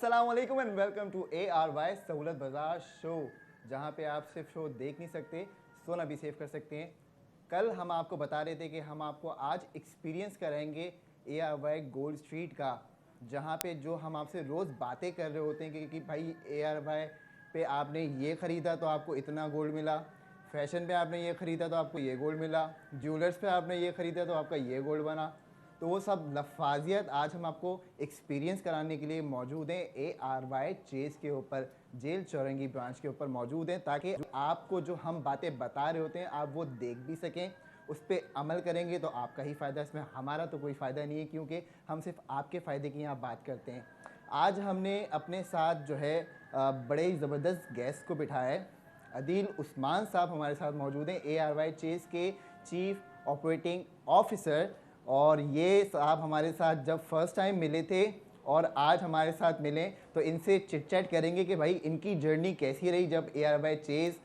अस्सलामुअलैकुम and welcome to ARY सहूलत बाजार शो, जहां पे आप सिर्फ शो देख नहीं सकते, सोना भी सेव कर सकते हैं। कल हम आपको बता रहे थे कि हम आपको आज एक्सपीरियंस कराएंगे ARY गोल्ड स्ट्रीट का, जहां पे जो हम आपसे रोज़ बातें कर रहे होते हैं कि भाई ARY पे आपने ये ख़रीदा तो आपको इतना गोल्ड मिला, फैशन पे आपने ये ख़रीदा तो आपको ये गोल्ड मिला, ज्वेलर्स पे आपने ये ख़रीदा तो आपका ये गोल्ड बना। तो वो सब लफाजियत आज हम आपको एक्सपीरियंस कराने के लिए मौजूद हैं ARY चेज़ के ऊपर, जेल चौरंगी ब्रांच के ऊपर मौजूद हैं, ताकि आपको जो हम बातें बता रहे होते हैं आप वो देख भी सकें, उस पर अमल करेंगे तो आपका ही फ़ायदा, इसमें हमारा तो कोई फ़ायदा नहीं है, क्योंकि हम सिर्फ आपके फ़ायदे की यहाँ बात करते हैं। आज हमने अपने साथ जो है बड़े ही ज़बरदस्त गेस्ट को बिठाया है। अदील उस्मान साहब हमारे साथ मौजूद हैं, ARY चेज़ के चीफ ऑपरेटिंग ऑफिसर, और ये साहब हमारे साथ जब फर्स्ट टाइम मिले थे और आज हमारे साथ मिले तो इनसे चिट चैट करेंगे कि भाई इनकी जर्नी कैसी रही जब ARY चेज़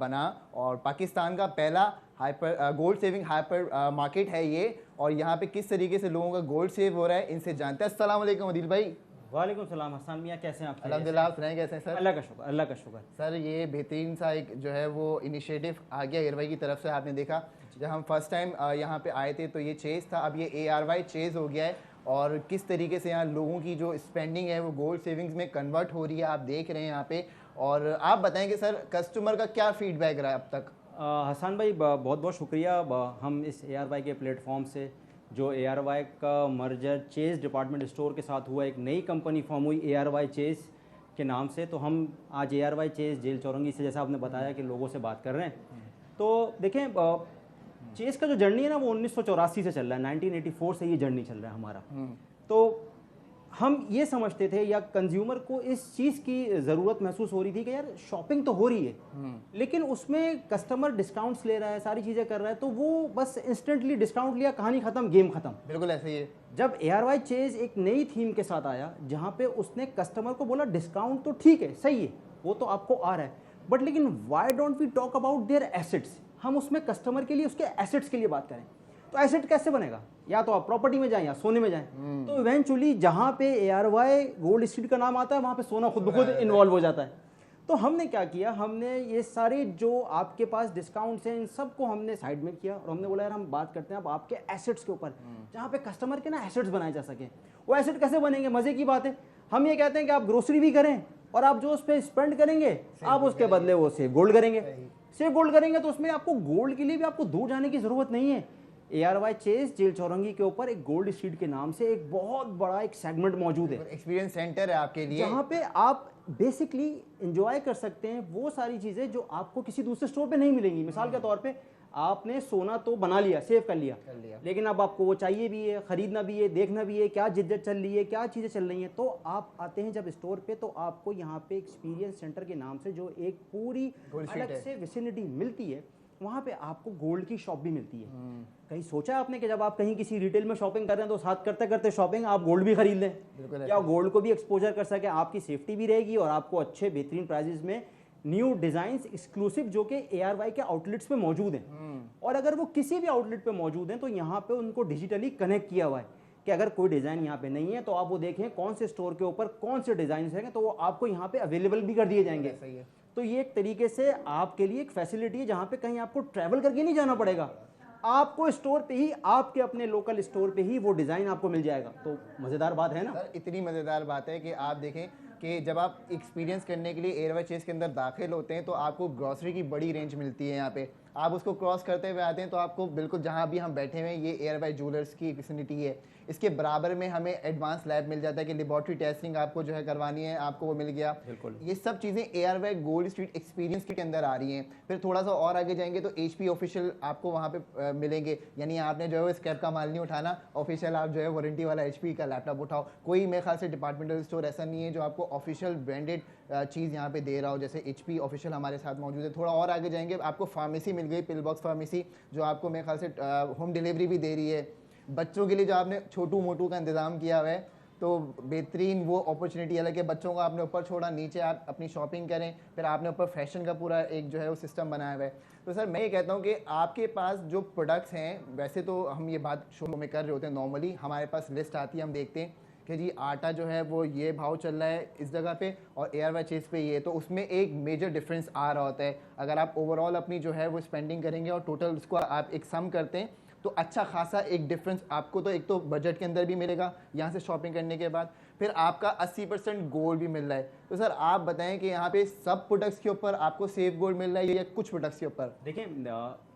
बना, और पाकिस्तान का पहला hyper gold saving hyper market है ये, और यहाँ पे किस तरीके से लोगों का गोल्ड सेव हो रहा है, इनसे जानते हैं। अस्सलाम वालेकुम अदील भाई। वालेकुम सलाम हसन मियाँ, कैसे हैं आप? अल्हम्दुलिल्लाह, आप सुनाएं कैसे हैं सर? अल्लाह का शुक्र, अल्लाह का शुक्र। सर ये बेहतरीन सा एक जो है वो इनिशिएटिव आ गया ARY की तरफ से। आपने देखा जब हम फर्स्ट टाइम यहाँ पे आए थे तो ये चेज़ था, अब ये ARY चेज़ हो गया है, और किस तरीके से यहाँ लोगों की जो स्पेंडिंग है वो गोल्ड सेविंग्स में कन्वर्ट हो रही है, आप देख रहे हैं यहाँ पे। और आप बताएंगे सर कस्टमर का क्या फीडबैक रहा है अब तक? हसन भाई बहुत बहुत शुक्रिया। हम इस ARY के प्लेटफॉर्म से, जो ARY का मर्जर चेज़ डिपार्टमेंट स्टोर के साथ हुआ, एक नई कंपनी फॉर्म हुई ARY चेज़ के नाम से, तो हम आज ARY चेज़ जेल चौरंगी से, जैसा आपने बताया कि लोगों से बात कर रहे हैं। तो देखें, चेज़ का जो जर्नी है ना वो 1984 से चल रहा है, 1984 से ये जर्नी चल रहा है हमारा। तो हम ये समझते थे, या कंज्यूमर को इस चीज़ की ज़रूरत महसूस हो रही थी कि यार शॉपिंग तो हो रही है, लेकिन उसमें कस्टमर डिस्काउंट्स ले रहा है, सारी चीज़ें कर रहा है, तो वो बस इंस्टेंटली डिस्काउंट लिया, कहानी ख़त्म, गेम ख़त्म। बिल्कुल ऐसे ही है। जब ARY चेज़ एक नई थीम के साथ आया, जहाँ पे उसने कस्टमर को बोला डिस्काउंट तो ठीक है, सही है, वो तो आपको आ रहा है, बट लेकिन why don't we talk about their assets, हम उसमें कस्टमर के लिए उसके एसेट्स के लिए बात करें। तो एसेट कैसे बनेगा? या तो आप प्रॉपर्टी में जाएं या सोने में जाएं। तो इवेंचुअली जहां पे ARY गोल्ड स्ट्रीट का नाम आता है, वहां पे सोना खुद ब खुद इन्वॉल्व हो जाता है। तो हमने क्या किया, हमने ये सारे जो आपके पास डिस्काउंट्स हैं इन सबको हमने साइड में किया, और हमने बोला यार हम बात करते हैं अब आपके एसेट्स के ऊपर, जहाँ पे कस्टमर के ना एसेट्स बनाए जा सके। वो एसेट कैसे बनेंगे? मजे की बात है, हम ये कहते हैं कि आप ग्रोसरी भी करें, और आप जो उस पर स्पेंड करेंगे आप उसके बदले वो सेव गोल्ड करेंगे। सेव गोल्ड करेंगे तो उसमें आपको गोल्ड के लिए भी आपको दूर जाने की जरूरत नहीं है। ARY चेज़ जेल चौरंगी के ऊपर एक गोल्ड स्ट्रीट के नाम से एक बहुत बड़ा एक सेगमेंट मौजूद है, एक्सपीरियंस सेंटर है आपके लिए, जहाँ पे आप बेसिकली एंजॉय कर सकते हैं वो सारी चीज़ें जो आपको किसी दूसरे स्टोर पे नहीं मिलेंगी। मिसाल के तौर पे आपने सोना तो बना लिया, सेव कर लिया, लेकिन अब आपको वो चाहिए भी है, ख़रीदना भी है, देखना भी है क्या जिद्दत चल रही है, क्या चीज़ें चल रही हैं। तो आप आते हैं जब स्टोर पे, तो आपको यहाँ पे एक्सपीरियंस सेंटर के नाम से जो एक पूरी अलग से विसिनिटी मिलती है, वहाँ पे आपको गोल्ड की शॉप भी मिलती है। कहीं सोचा आपने कि जब आप कहीं किसी रिटेल में शॉपिंग कर रहे हैं तो साथ करते करते शॉपिंग आप गोल्ड भी खरीद लें, या गोल्ड को भी एक्सपोजर कर सके, आपकी सेफ्टी भी रहेगी, और आपको अच्छे बेहतरीन प्राइजेस में न्यू डिज़ाइंस एक्सक्लूसिव जो कि ARY के आउटलेट्स पे मौजूद हैं। और अगर वो किसी भी आउटलेट पे मौजूद हैं तो यहाँ पे उनको डिजिटली कनेक्ट किया हुआ है कि अगर कोई डिज़ाइन यहाँ पे नहीं है तो आप वो देखें कौन से स्टोर के ऊपर कौन से डिज़ाइन हैं, तो वो आपको यहाँ पे अवेलेबल भी कर दिए जाएंगे। तो ये एक तरीके से आपके लिए एक फैसिलिटी है, जहाँ पे कहीं आपको ट्रैवल करके नहीं जाना पड़ेगा, आपको स्टोर पे ही, आपके अपने लोकल स्टोर पे ही वो डिज़ाइन आपको मिल जाएगा। तो मज़ेदार बात है ना सर? इतनी मज़ेदार बात है कि आप देखें कि जब आप एक्सपीरियंस करने के लिए ARY चेज़ के अंदर दाखिल होते हैं तो आपको ग्रॉसरी की बड़ी रेंज मिलती है यहाँ पे। आप उसको क्रॉस करते हुए आते हैं तो आपको बिल्कुल जहाँ भी हम बैठे हुए हैं ये ARY ज्वेलर्स की विसिनिटी है, इसके बराबर में हमें एडवांस लैब मिल जाता है कि लेबॉर्ट्री टेस्टिंग आपको जो है करवानी है, आपको वो मिल गया। बिल्कुल, ये सब चीज़ें ARY गोल्ड स्ट्रीट एक्सपीरियंस के अंदर आ रही हैं। फिर थोड़ा सा और आगे जाएंगे तो HP ऑफिशियल आपको वहाँ पे मिलेंगे, यानी आपने जो है स्क्रैप का माल नहीं उठाना, ऑफिशियल आप जो है वारंटी वाला HP का लैपटॉप उठाओ। कोई मेरे ख्याल से डिपार्टमेंटल स्टोर ऐसा नहीं है जो आपको ऑफिशियल ब्रांडेड चीज़ यहाँ पे दे रहा हो, जैसे HP ऑफिशियल हमारे साथ मौजूद है। थोड़ा और आगे जाएंगे आपको फार्मेसी मिल गई, पिल बॉक्स फार्मेसी, जो आपको मेरे ख्याल से होम डिलीवरी भी दे रही है। बच्चों के लिए जो आपने छोटू मोटू का इंतज़ाम किया हुआ है, तो बेहतरीन वो अपॉर्चुनिटी अलग है। बच्चों को आपने ऊपर छोड़ा, नीचे आप अपनी शॉपिंग करें, फिर आपने ऊपर फैशन का पूरा एक जो है वो सिस्टम बनाया हुआ है। तो सर मैं ये कहता हूँ कि आपके पास जो प्रोडक्ट्स हैं, वैसे तो हम ये बात शो में कर रहे होते हैं, नॉर्मली हमारे पास लिस्ट आती है, हम देखते हैं कि जी आटा जो है वो ये भाव चल रहा है इस जगह पे और ARY चेज पे ये, तो उसमें एक मेजर डिफरेंस आ रहा होता है। अगर आप ओवरऑल अपनी जो है वो स्पेंडिंग करेंगे और टोटल उसको आप एक सम करते हैं तो अच्छा खासा एक डिफरेंस आपको तो एक तो बजट के अंदर भी मिलेगा यहाँ से शॉपिंग करने के बाद, फिर आपका 80% गोल्ड भी मिल रहा है। तो सर आप बताएं कि यहाँ पे सब प्रोडक्ट्स के ऊपर आपको सेफ गोल्ड मिल रहा है या कुछ प्रोडक्ट्स के ऊपर? देखिए,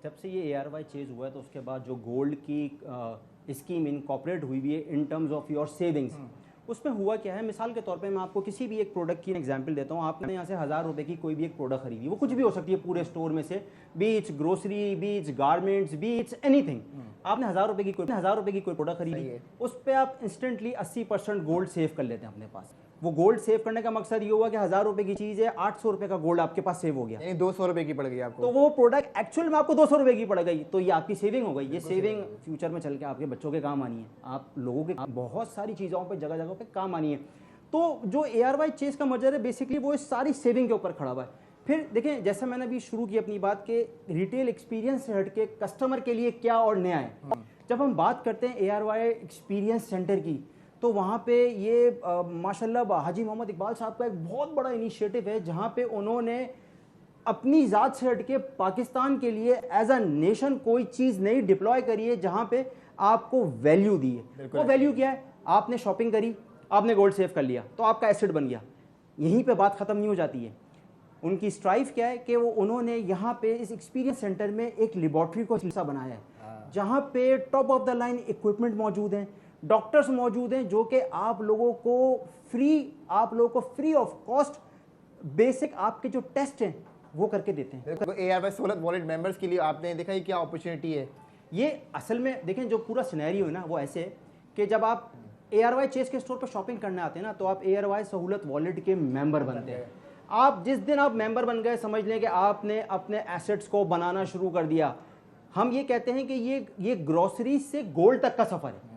जब से ये ARY चेज हुआ है तो उसके बाद जो गोल्ड की स्कीम इनकॉर्पोरेट हुई है in terms of your savings, उसमें हुआ क्या है, मिसाल के तौर पे मैं आपको किसी भी एक प्रोडक्ट की एग्जांपल देता हूँ। आपने यहाँ से 1000 रुपये की कोई भी एक प्रोडक्ट खरीदी, वो कुछ भी हो सकती है पूरे स्टोर में से, बीच ग्रोसरी, बीच गारमेंट्स, बीच एनीथिंग। आपने 1000 रुपये की कोई प्रोडक्ट खरीदी, उस पर आप इंस्टेंटली 80% गोल्ड सेव कर लेते हैं अपने पास। वो गोल्ड सेव करने का मकसद ये हुआ कि 1000 रुपये की चीज़ है, 800 रुपये का गोल्ड आपके पास सेव हो गया, यानी 200 रुपये की पड़ गई आपको। तो वो प्रोडक्ट एक्चुअल में आपको 200 रुपये की पड़ गई, तो ये आपकी सेविंग हो गई। ये सेविंग फ्यूचर में चल के आपके बच्चों के काम आनी है, आप लोगों के बहुत सारी चीज़ों पे जगह जगह पे काम आनी है। तो जो ARY चेज का मर्जर है बेसिकली वो इस सारी सेविंग के ऊपर खड़ा हुआ है। फिर देखें, जैसे मैंने अभी शुरू की अपनी बात के रिटेल एक्सपीरियंस से हट के कस्टमर के लिए क्या और नया है। जब हम बात करते हैं ARY एक्सपीरियंस सेंटर की, तो वहाँ पे ये माशाल्लाह हाजी मोहम्मद इकबाल साहब का एक बहुत बड़ा इनिशिएटिव है, जहाँ पे उन्होंने अपनी ज़ात से हट के पाकिस्तान के लिए एज अ नेशन कोई चीज़ नहीं डिप्लॉय करी है, जहाँ पे आपको वैल्यू दी है। वो वैल्यू क्या है? आपने शॉपिंग करी, आपने गोल्ड सेव कर लिया, तो आपका एसेट बन गया। यहीं पे बात ख़त्म नहीं हो जाती है। उनकी स्ट्राइव क्या है कि वो उन्होंने यहाँ पे इस एक्सपीरियंस सेंटर में एक लेबॉर्ट्री को हिस्सा बनाया है, जहाँ पे top of the line equipment मौजूद हैं, डॉक्टर्स मौजूद हैं, जो कि आप लोगों को फ्री ऑफ कॉस्ट बेसिक आपके जो टेस्ट हैं वो करके देते हैं। ARY सहूलत वॉलेट मेंबर्स के लिए आपने देखा ही क्या अपॉर्चुनिटी है। ये असल में देखें, जो पूरा सिनेरियो है ना वो ऐसे है कि जब आप ARY चेज के स्टोर पर शॉपिंग करने आते हैं ना, तो आप ARY सहूलत वॉलेट के मेंबर बनते हैं। आप जिस दिन आप मेंबर बन गए, समझ लें कि आपने अपने एसेट्स को बनाना शुरू कर दिया। हम ये कहते हैं कि ये ग्रोसरी से गोल्ड तक का सफ़र है।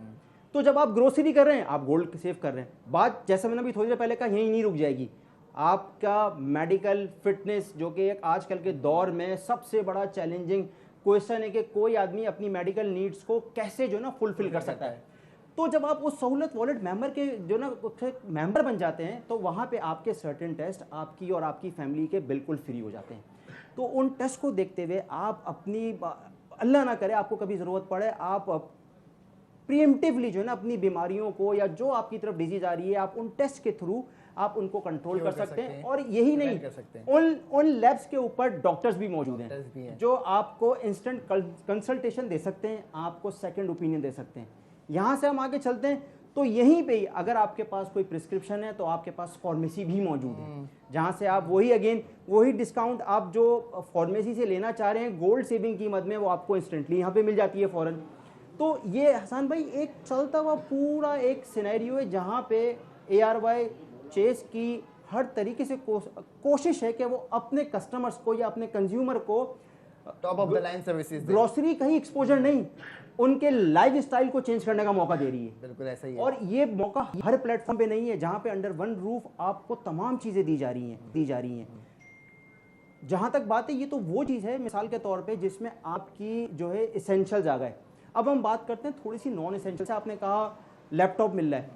तो जब आप ग्रोसरी कर रहे हैं, आप गोल्ड सेव कर रहे हैं। बात जैसे मैंने अभी थोड़ी देर पहले कहा, यहीं नहीं रुक जाएगी। आपका मेडिकल फिटनेस, जो कि एक आजकल के दौर में सबसे बड़ा चैलेंजिंग क्वेश्चन है कि कोई आदमी अपनी मेडिकल नीड्स को कैसे जो ना फुलफिल कर सकता है। तो जब आप उस सहूलत वॉलेट मेंबर के जो ना मेंबर बन जाते हैं, तो वहाँ पे आपके सर्टेन टेस्ट आपकी और आपकी फैमिली के बिल्कुल फ्री हो जाते हैं। तो उन टेस्ट को देखते हुए आप अपनी, अल्लाह ना करे आपको कभी ज़रूरत पड़े, आप प्रीएम्प्टिवली जो है ना अपनी बीमारियों को या जो आपकी तरफ डिजीज आ रही है, आप उन टेस्ट के थ्रू आप उनको कंट्रोल कर सकते हैं। और यही नहीं, उन लैब्स के ऊपर डॉक्टर्स भी मौजूद हैं जो आपको इंस्टेंट कंसल्टेशन दे सकते हैं, आपको सेकंड ओपिनियन दे सकते हैं। यहाँ से हम आगे चलते हैं, तो यहीं पे अगर आपके पास कोई प्रिस्क्रिप्शन है तो आपके पास फार्मेसी भी मौजूद है, जहाँ से आप वही डिस्काउंट आप जो फार्मेसी से लेना चाह रहे हैं गोल्ड सेविंग कीमत में, वो आपको इंस्टेंटली यहाँ पे मिल जाती है फ़ौरन। तो ये हसन भाई एक चलता हुआ पूरा एक सिनेरियो है, जहाँ पे ARY चेज की हर तरीके से कोशिश है कि वो अपने कस्टमर्स को या अपने कंज्यूमर को top of the line services, grocery का ही एक्सपोजर नहीं, उनके लाइफस्टाइल को चेंज करने का मौका दे रही है। बिल्कुल ऐसा ही है। और ये मौका हर प्लेटफॉर्म पे नहीं है, जहाँ पे अंडर वन रूफ आपको तमाम चीज़ें दी जा रही हैं। जहाँ तक बात है, ये तो वो चीज़ है मिसाल के तौर पे जिसमें आपकी जो है इसेंशियल जगह है। अब हम बात करते हैं थोड़ी सी नॉन एसेंशियल से। आपने कहा लैपटॉप मिल रहा है,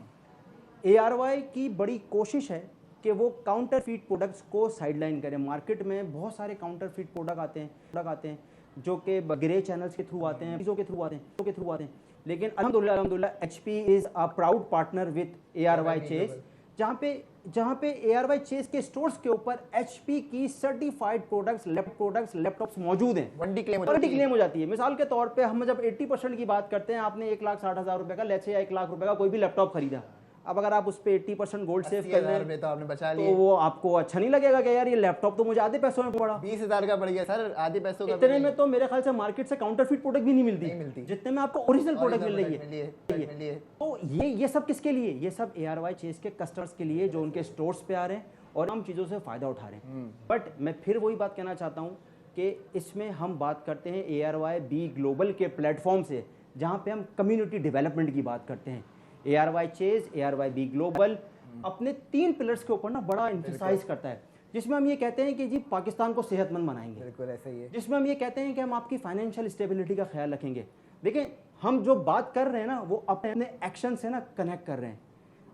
ARY की बड़ी कोशिश है कि वो काउंटरफीट प्रोडक्ट्स को साइडलाइन करें। मार्केट में बहुत सारे काउंटरफीट प्रोडक्ट आते हैं जो कि ग्रे चैनल्स के थ्रू आते हैं, चीज़ों के थ्रू आते हैं। लेकिन अल्हम्दुलिल्लाह HP is a proud partner with ARY chase, जहाँ पे ARY चेज के स्टोर्स के ऊपर HP की सर्टिफाइड लैपटॉप्स मौजूद हैं। वारंटी क्लेम हो जाती है। मिसाल के तौर पे हम जब 80% की बात करते हैं, आपने 1,60,000 रुपये का, लेट्स से 1 लाख रुपए का कोई भी लैपटॉप खरीदा, अब अगर आप उस पर 80% गोल्ड सेव कर रहे हैं तो आपने बचा लिया, तो वो आपको अच्छा नहीं लगेगा कि यार ये लैपटॉप तो मुझे आधे पैसों में पड़ा, 20,000 का पड़ गया सर, आधे पैसों का। इतने में तो मेरे ख्याल से मार्केट से काउंटरफीट प्रोडक्ट भी नहीं मिलती जितने में आपको ओरिजिनल प्रोडक्ट मिल रही है। तो ये सब किसके लिए? ये सब ARY चेज के कस्टमर्स के लिए जो उनके स्टोर्स पे आ रहे हैं और हम चीज़ों से फ़ायदा उठा रहे हैं। बट मैं फिर वही बात कहना चाहता हूँ कि इसमें हम बात करते हैं ARY बी ग्लोबल के प्लेटफॉर्म से, जहाँ पे हम कम्युनिटी डेवलपमेंट की बात करते हैं। ARY chase, ARY be global अपने 3 पिलर्स के ऊपर ना बड़ा एम्फसाइज करता है, जिसमें हम ये कहते हैं कि जी पाकिस्तान को सेहतमंद बनाएंगे। बिल्कुल ऐसा ही है। जिसमें हम ये कहते हैं कि हम आपकी फाइनेंशियल स्टेबिलिटी का ख्याल रखेंगे। देखिए, हम जो बात कर रहे हैं ना, वो अपने एक्शन से ना कनेक्ट कर रहे हैं।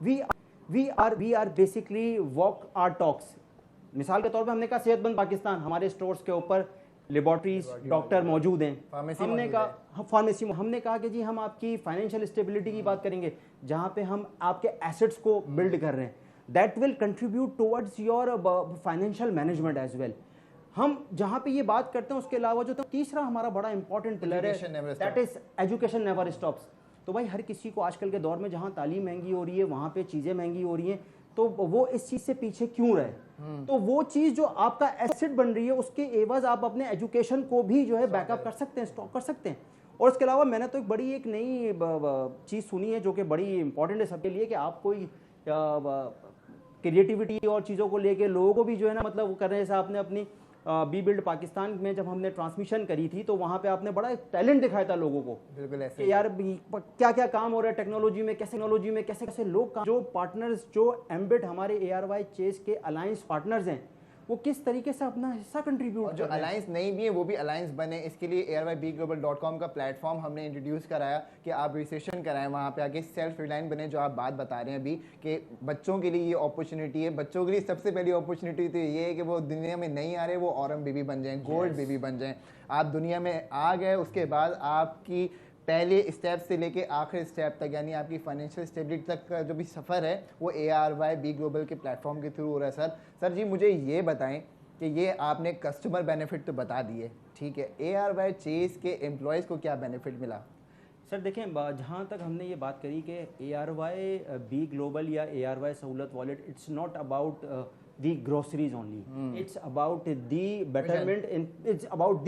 We are basically walk our talks. मिसाल के तौर पे हमने कहा सेहतमंद पाकिस्तान, हमारे स्टोर्स के ऊपर लेबॉर्ट्रीज, डॉक्टर मौजूद हैं, हमने कहा फार्मेसी, हमने कहा कि जी हम आपकी फाइनेंशियल स्टेबिलिटी की बात करेंगे, जहां पे हम आपके एसेट्स को बिल्ड कर रहे हैं, that will contribute towards your financial management as well. हम जहां पे ये बात करते हैं उसके अलावा जो तीसरा हमारा बड़ा इंपॉर्टेंट पिलर है, that is education never stops. तो भाई हर किसी को आजकल के दौर में जहां तालीम महंगी हो रही है, वहां पे चीजें महंगी हो रही हैं, तो वो इस चीज से पीछे क्यों रहे? तो वो चीज जो आपका एसेट बन रही है, उसके एवज आप अपने एजुकेशन को भी जो है बैकअप कर सकते हैं, स्टॉक कर सकते हैं। और इसके अलावा मैंने तो एक बड़ी एक नई चीज सुनी है जो कि बड़ी इंपॉर्टेंट है सबके लिए, कि आप कोई क्रिएटिविटी और चीज़ों को लेके लोगों को भी जो है ना, मतलब वो कर रहे हैं। जैसे आपने अपनी बी बिल्ड पाकिस्तान में जब हमने ट्रांसमिशन करी थी, तो वहाँ पे आपने बड़ा टैलेंट दिखाया था लोगों को, बिल्कुल ऐसे कि यार क्या क्या काम हो रहा है टेक्नोलॉजी में, कैसे कैसे लोग, जो पार्टनर्स, जो एम्बेड हमारे ARY चेस के अलायंस पार्टनर्स हैं, वो किस तरीके से अपना हिस्सा कंट्रीब्यूट, जो अलायंस नहीं भी है वो भी अलायंस बने। इसके लिए ARYBglobal.com का प्लेटफॉर्म हमने इंट्रोड्यूस कराया कि आप रजिस्ट्रेशन कराएं, वहाँ पे आके सेल्फ रिलायंट बने, जो आप बात बता रहे हैं अभी, कि बच्चों के लिए ये अपॉर्चुनिटी है। बच्चों के लिए सबसे पहली अपॉर्चुनिटी तो ये है कि वो दुनिया में नहीं आ रहे, वो ऑरम बेबी बन जाएं, गोल्ड बेबी बन जाएं। आप दुनिया में आ गए, उसके बाद आपकी पहले स्टेप से लेके आखिरी स्टेप तक, यानी आपकी फाइनेंशियल स्टेबिलिटी तक का जो भी सफ़र है, वो ARYB ग्लोबल के प्लेटफॉर्म के थ्रू हो रहा है। सर जी मुझे ये बताएं कि ये आपने कस्टमर बेनिफिट तो बता दिए, ठीक है, ARY चेस के एम्प्लॉयज़ को क्या बेनिफिट मिला? सर देखें, जहाँ तक हमने ये बात करी कि ARYB ग्लोबल या ARY सहूलत wallet, it's not about the groceries only, it's about the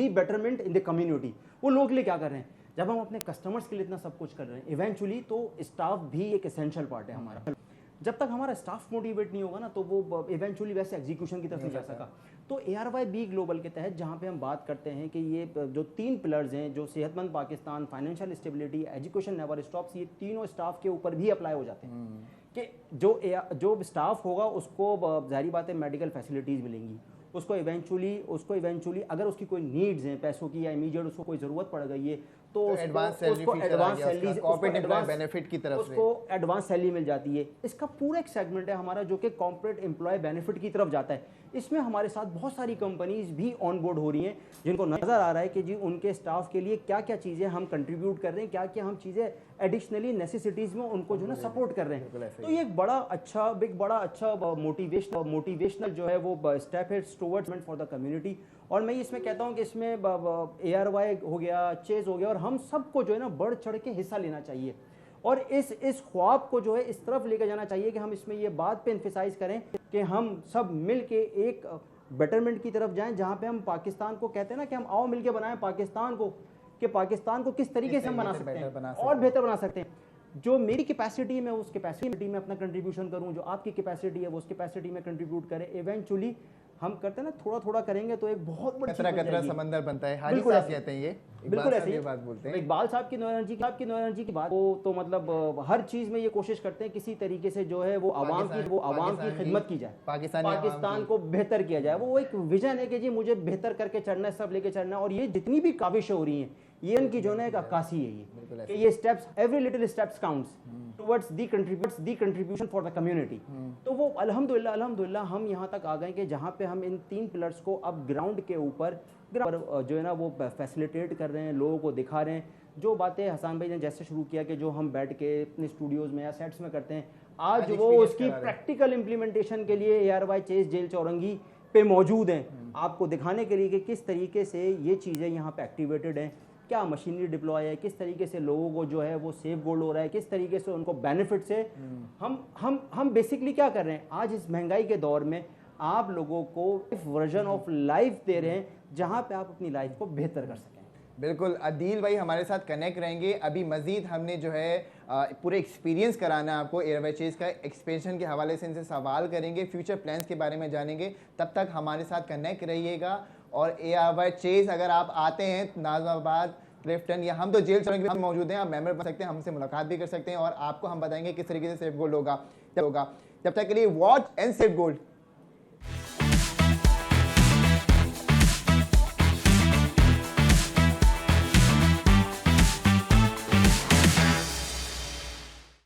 betterment in the community. वो लोग के लिए क्या कर रहे हैं? जब हम अपने कस्टमर्स के लिए इतना सब कुछ कर रहे हैं, इवेंचुअली तो स्टाफ भी एक एसेंशियल पार्ट है हमारा। जब तक हमारा स्टाफ मोटिवेट नहीं होगा ना, तो वो इवेंचुअली वैसे एग्जीक्यूशन की तरफ नहीं जा सका। तो ARYB ग्लोबल के तहत जहाँ पे हम बात करते हैं कि ये जो 3 पिलर्स हैं, जो सेहतमंद Pakistan, financial stability, education never stops, ये तीनों स्टाफ के ऊपर भी अप्लाई हो जाते हैं। कि जो स्टाफ होगा उसको जाहिर बात है मेडिकल फैसिलिटीज़ मिलेंगी, उसको इवेंचुअली अगर उसकी कोई नीड्स हैं पैसों की, या इमीडिएट उसको कोई ज़रूरत पड़ गई है, तो एडवांस सैलरी बेनिफिट की तरफ से उसको एडवांस सैलरी मिल जाती है। इसका पूरा एक सेगमेंट है हमारा जो कि कॉर्पोरेट एम्प्लॉय बेनिफिट की तरफ जाता है। इसमें हमारे साथ बहुत सारी कंपनीज भी ऑन बोर्ड हो रही हैं, जिनको नज़र आ रहा है कि जी उनके स्टाफ के लिए क्या क्या चीज़ें हम कंट्रीब्यूट कर रहे हैं, क्या क्या हम चीज़ें एडिशनली नेसेसिटीज़ में उनको जो है ना सपोर्ट कर रहे हैं। तो ये एक बड़ा अच्छा मोटिवेशनल जो है वो स्टेप है टुवर्ड्स फॉर द कम्युनिटी। और मैं इसमें कहता हूँ कि इसमें ARY हो गया, चेस हो गया, और हम सबको जो है ना बढ़ चढ़ के हिस्सा लेना चाहिए, और इस ख्वाब को जो है इस तरफ लेकर जाना चाहिए कि हम इसमें ये बात पे एम्फेसाइज करें कि हम सब मिल के एक बेटरमेंट की तरफ जाएं, जहाँ पे हम पाकिस्तान को कहते हैं ना कि हम आओ मिल के बनाएं पाकिस्तान को, कि पाकिस्तान को किस तरीके से हम बना सकते हैं और बेहतर बना सकते हैं। जो मेरी कैपेसिटी है मैं उस कैपेसिटी में अपना कंट्रीब्यूशन करूं, जो आपकी कैपेसिटी है वो उस कैपेसिटी में कंट्रीब्यूट करें। इवेंचुअली हम करते हैं ना, थोड़ा थोड़ा करेंगे तो एक बहुत बड़ी कतरा समंदर बनता है। हाजी साहब कहते हैं ये, बिल्कुल ऐसे बात बोलते हैं। इकबाल साहब की एनर्जी की बात तो मतलब हर चीज में ये कोशिश करते हैं किसी तरीके से जो है वो आवाम की खिदमत की जाए, पाकिस्तान को बेहतर किया जाए। वो एक विजन है कि जी मुझे बेहतर करके चढ़ना है, सब लेके चढ़ना है। और ये जितनी भी काबिश हो रही हैं, ये इनकी जो है एक अक्कासी है ये कि ये steps, every little steps counts towards the contribution for the community. तो वो अल्हम्दुलिल्लाह हम यहाँ तक आ गए कि जहाँ पे हम इन 3 पिलर्स को अब ग्राउंड के ऊपर जो है ना वो फैसिलिटेट कर रहे हैं, लोगों को दिखा रहे हैं। जो बातें हसन भाई ने जैसे शुरू किया कि जो हम बैठ के अपने स्टूडियोज़ में या सेट्स में करते हैं, आज वो उसकी प्रैक्टिकल इम्प्लीमेंटेशन के लिए ARY चेस जेल चौरंगी पे मौजूद हैं, आपको दिखाने के लिए कि किस तरीके से ये चीज़ें यहाँ पे एक्टिवेटेड हैं, क्या मशीनरी डिप्लॉय है, किस तरीके से लोगों को जो है वो सेफ गोल्ड हो रहा है, किस तरीके से उनको बेनिफिट से हम बेसिकली क्या कर रहे हैं। आज इस महंगाई के दौर में आप लोगों को वर्जन ऑफ लाइफ दे रहे हैं जहां पे आप अपनी लाइफ को बेहतर कर सकें। बिल्कुल, अदील भाई हमारे साथ कनेक्ट रहेंगे। अभी मजीद हमने जो है पूरे एक्सपीरियंस कराना है आपको ARY चेस का, एक्सपेंशन के हवाले से इनसे सवाल करेंगे, फ्यूचर प्लान्स के बारे में जानेंगे। तब तक हमारे साथ कनेक्ट रहिएगा। और ARY चेस अगर आप आते हैं नाज़िमाबाद, क्लिफ्टन, या हम तो जेल चौरंगी में मौजूद हैं, आप मेंबर बन सकते हैं, हमसे मुलाकात भी कर सकते हैं और आपको हम बताएंगे किस तरीके से सेफ गोल्ड होगा। जब तक के लिए वॉच एंड सेफ गोल्ड।